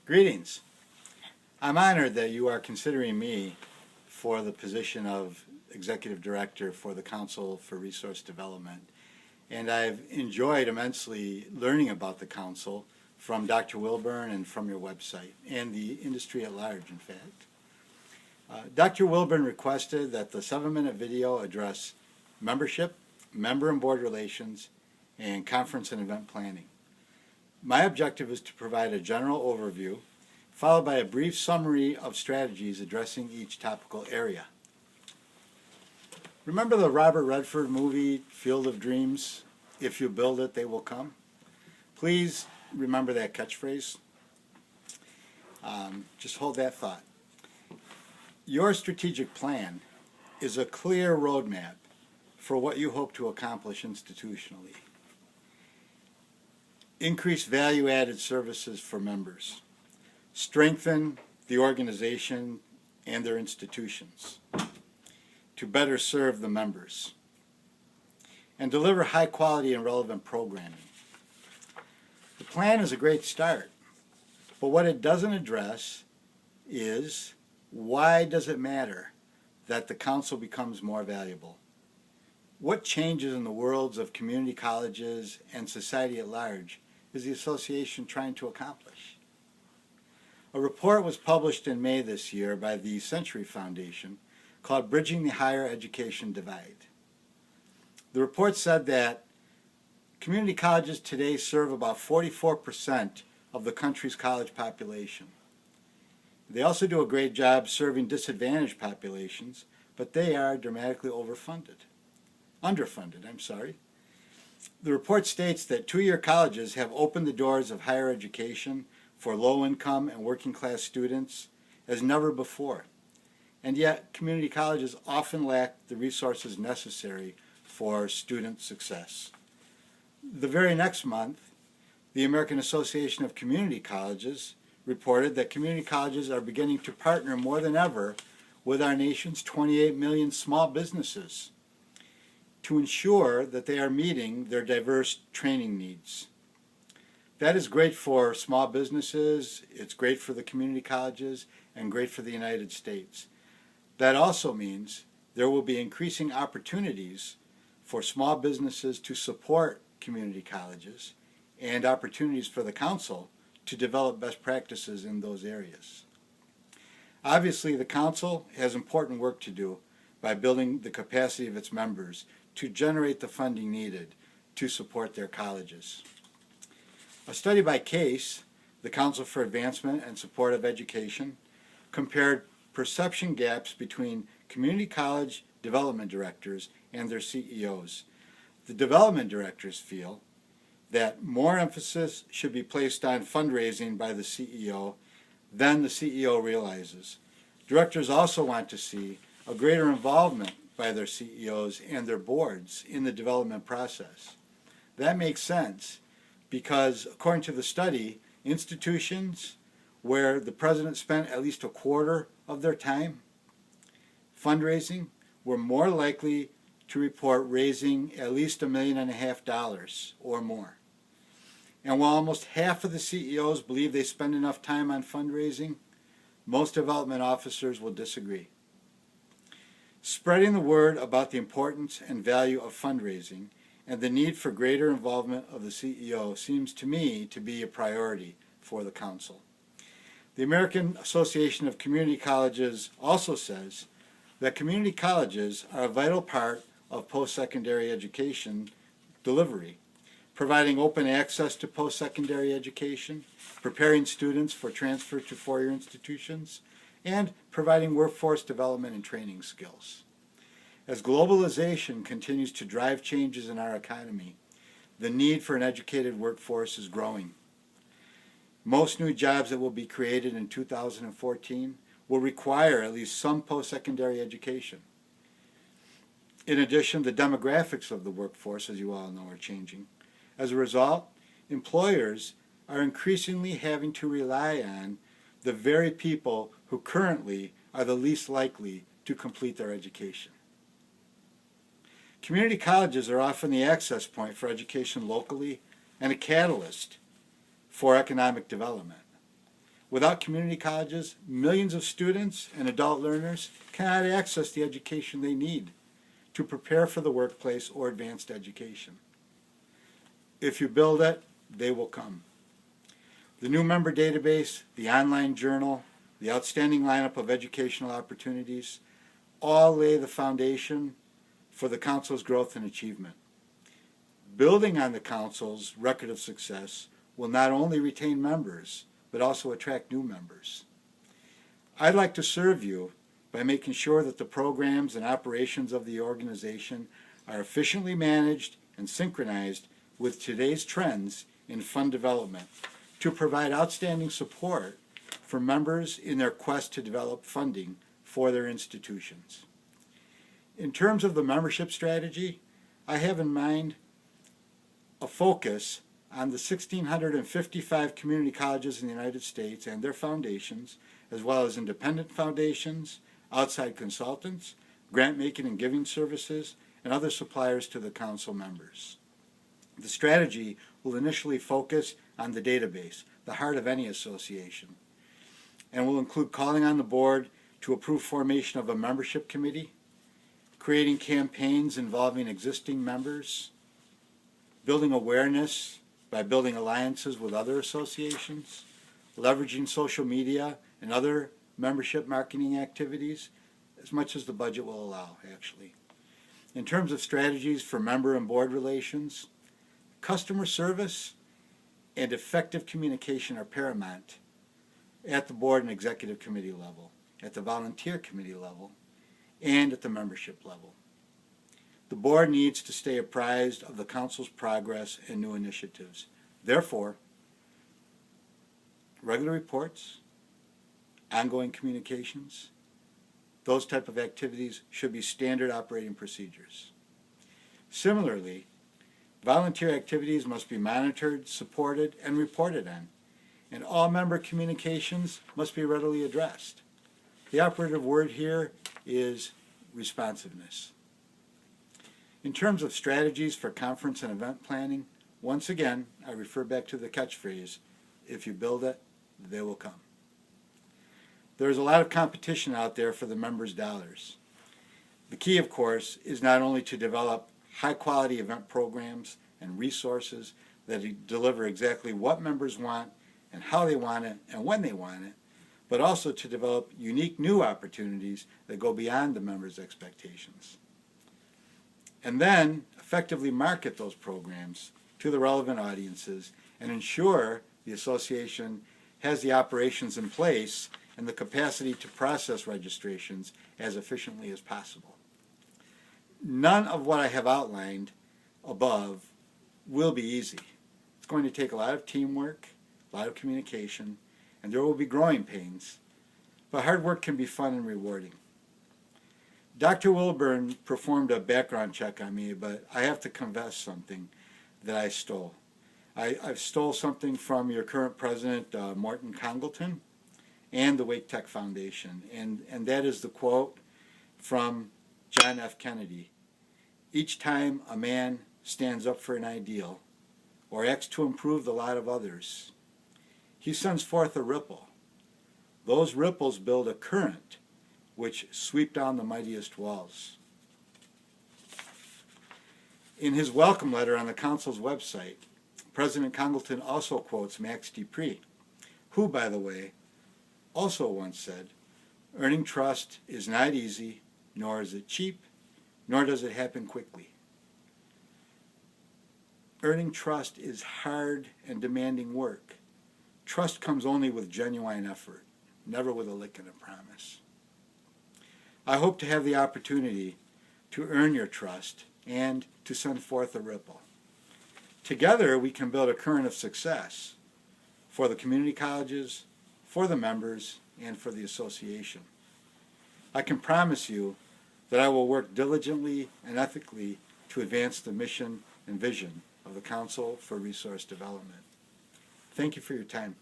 Greetings. I'm honored that you are considering me for the position of Executive Director for the Council for Resource Development. And I've enjoyed immensely learning about the Council from Dr. Wilburn and from your website, and the industry at large, in fact. Dr. Wilburn requested that the 7-minute video address membership, member and board relations, and conference and event planning. My objective is to provide a general overview, followed by a brief summary of strategies addressing each topical area. Remember the Robert Redford movie, Field of Dreams? If you build it, they will come. Please remember that catchphrase. Just hold that thought. Your strategic plan is a clear roadmap for what you hope to accomplish institutionally. Increase value-added services for members. Strengthen the organization and their institutions to better serve the members. And deliver high-quality and relevant programming. The plan is a great start, but what it doesn't address is why does it matter that the council becomes more valuable? What changes in the worlds of community colleges and society at large is the association trying to accomplish? A report was published in May this year by the Century Foundation called Bridging the Higher Education Divide. The report said that community colleges today serve about 44% of the country's college population. They also do a great job serving disadvantaged populations, but they are dramatically underfunded. The report states that two-year colleges have opened the doors of higher education for low-income and working-class students as never before. And yet, community colleges often lack the resources necessary for student success. The very next month, the American Association of Community Colleges reported that community colleges are beginning to partner more than ever with our nation's 28 million small businesses to ensure that they are meeting their diverse training needs. That is great for small businesses, it's great for the community colleges, and great for the United States. That also means there will be increasing opportunities for small businesses to support community colleges and opportunities for the council to develop best practices in those areas. Obviously, the council has important work to do by building the capacity of its members to generate the funding needed to support their colleges. A study by CASE, the Council for Advancement and Support of Education, compared perception gaps between community college development directors and their CEOs. The development directors feel that more emphasis should be placed on fundraising by the CEO than the CEO realizes. Directors also want to see a greater involvement by their CEOs and their boards in the development process. That makes sense because, according to the study, institutions where the president spent at least a quarter of their time fundraising were more likely to report raising at least $1.5 million or more. And while almost half of the CEOs believe they spend enough time on fundraising, most development officers will disagree. Spreading the word about the importance and value of fundraising and the need for greater involvement of the CEO seems to me to be a priority for the council. The American Association of Community Colleges also says that community colleges are a vital part of post-secondary education delivery, providing open access to post-secondary education, preparing students for transfer to four-year institutions, and providing workforce development and training skills. As globalization continues to drive changes in our economy, the need for an educated workforce is growing. Most new jobs that will be created in 2014 will require at least some post-secondary education. In addition, the demographics of the workforce, as you all know, are changing. As a result, employers are increasingly having to rely on the very people who currently are the least likely to complete their education. Community colleges are often the access point for education locally and a catalyst for economic development. Without community colleges, millions of students and adult learners cannot access the education they need to prepare for the workplace or advanced education. If you build it, they will come. The new member database, the online journal, the outstanding lineup of educational opportunities all lay the foundation for the Council's growth and achievement. Building on the Council's record of success will not only retain members, but also attract new members. I'd like to serve you by making sure that the programs and operations of the organization are efficiently managed and synchronized with today's trends in fund development to provide outstanding support for members in their quest to develop funding for their institutions. In terms of the membership strategy, I have in mind a focus on the 1,655 community colleges in the United States and their foundations, as well as independent foundations, outside consultants, grant-making and giving services, and other suppliers to the Council members. The strategy will initially focus on the database, the heart of any association, and will include calling on the board to approve formation of a membership committee, creating campaigns involving existing members, building awareness by building alliances with other associations, leveraging social media and other membership marketing activities, as much as the budget will allow, actually. In terms of strategies for member and board relations, customer service and effective communication are paramount at the board and executive committee level, at the volunteer committee level, and at the membership level. The board needs to stay apprised of the Council's progress and new initiatives. Therefore, regular reports, ongoing communications, those type of activities should be standard operating procedures. Similarly, volunteer activities must be monitored, supported, and reported on, and all member communications must be readily addressed. The operative word here is responsiveness. In terms of strategies for conference and event planning, once again, I refer back to the catchphrase, if you build it, they will come. There is a lot of competition out there for the members' dollars. The key, of course, is not only to develop high-quality event programs and resources that deliver exactly what members want and how they want it and when they want it, but also to develop unique new opportunities that go beyond the members' expectations. And then effectively market those programs to the relevant audiences and ensure the association has the operations in place and the capacity to process registrations as efficiently as possible. None of what I have outlined above will be easy. It's going to take a lot of teamwork, a lot of communication, and there will be growing pains, but hard work can be fun and rewarding. Dr. Wilburn performed a background check on me, but I have to confess something that I stole. I stole something from your current president, Morton Congleton, and the Wake Tech Foundation, and that is the quote from John F. Kennedy. Each time a man stands up for an ideal or acts to improve the lot of others, he sends forth a ripple. Those ripples build a current which sweep down the mightiest walls. In his welcome letter on the Council's website, President Congleton also quotes Max De Pree, who, by the way, also once said, "Earning trust is not easy, nor is it cheap, nor does it happen quickly." Earning trust is hard and demanding work. Trust comes only with genuine effort, never with a lick and a promise. I hope to have the opportunity to earn your trust and to send forth a ripple. Together we can build a current of success for the community colleges, for the members, and for the association. I can promise you that I will work diligently and ethically to advance the mission and vision of the Council for Resource Development. Thank you for your time.